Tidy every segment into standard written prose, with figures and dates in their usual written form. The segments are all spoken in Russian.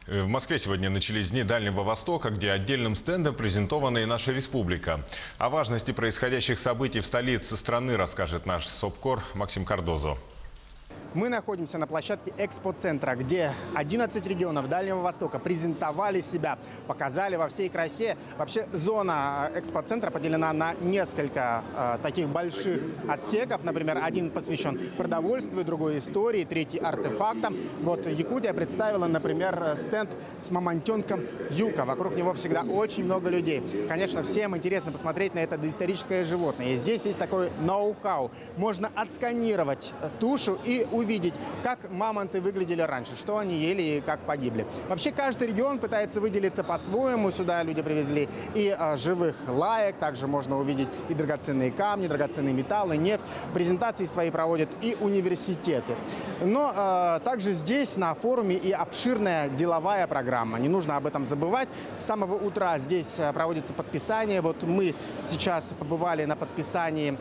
В Москве сегодня начались Дни Дальнего Востока, где отдельным стендом презентована и наша республика. О важности происходящих событий в столице страны расскажет наш СОБКОР Максим Кардозо. Мы находимся на площадке экспоцентра, где 11 регионов Дальнего Востока презентовали себя, показали во всей красе. Вообще зона экспоцентра поделена на несколько таких больших отсеков. Например, один посвящен продовольствию, другой истории, третий артефактам. Вот Якутия представила, например, стенд с мамонтенком Юка. Вокруг него всегда очень много людей. Конечно, всем интересно посмотреть на это доисторическое животное. И здесь есть такой ноу-хау. Можно отсканировать тушу и увидеть, как мамонты выглядели раньше, что они ели и как погибли. Вообще каждый регион пытается выделиться по-своему. Сюда люди привезли и живых лаек, также можно увидеть и драгоценные камни, драгоценные металлы, нефть. Презентации свои проводят и университеты. Но также здесь на форуме и обширная деловая программа. Не нужно об этом забывать. С самого утра здесь проводится подписание. Вот мы сейчас побывали на подписании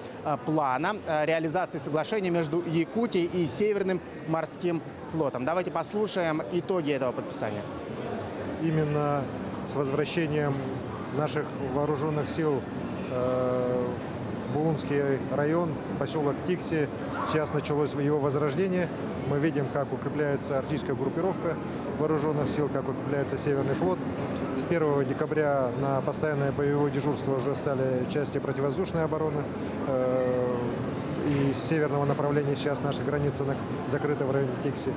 плана реализации соглашения между Якутией и Северным морским флотом. Давайте послушаем итоги этого подписания. Именно с возвращением наших вооруженных сил в Булунский район, поселок Тикси, сейчас началось его возрождение. Мы видим, как укрепляется арктическая группировка вооруженных сил, как укрепляется Северный флот. С 1 декабря на постоянное боевое дежурство уже стали части противовоздушной обороны. И с северного направления сейчас наша граница закрыта в районе Тикси.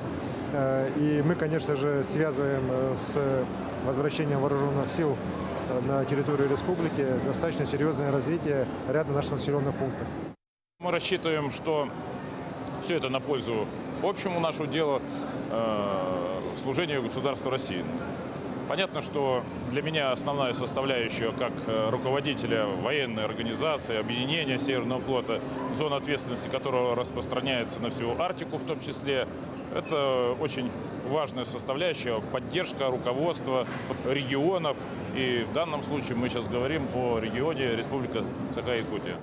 И мы, конечно же, связываем с возвращением вооруженных сил на территорию республики достаточно серьезное развитие ряда наших населенных пунктов. Мы рассчитываем, что все это на пользу общему нашему делу, служению государству России. Понятно, что для меня основная составляющая, как руководителя военной организации, объединения Северного флота, зона ответственности которого распространяется на всю Арктику в том числе, это очень важная составляющая, поддержка руководства регионов. И в данном случае мы сейчас говорим о регионе Республика Саха-Якутия.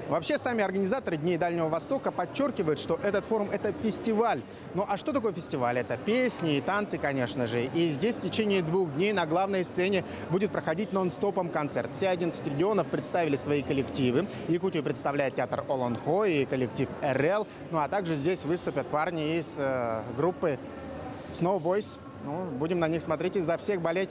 Вообще, сами организаторы Дней Дальнего Востока подчеркивают, что этот форум – это фестиваль. Ну а что такое фестиваль? Это песни и танцы, конечно же. И здесь в течение 2 дней на главной сцене будет проходить нон-стопом концерт. Все 11 регионов представили свои коллективы. Якутию представляет театр Олонхо и коллектив РЛ. Ну а также здесь выступят парни из группы Snow Boys. Ну, будем на них смотреть и за всех болеть.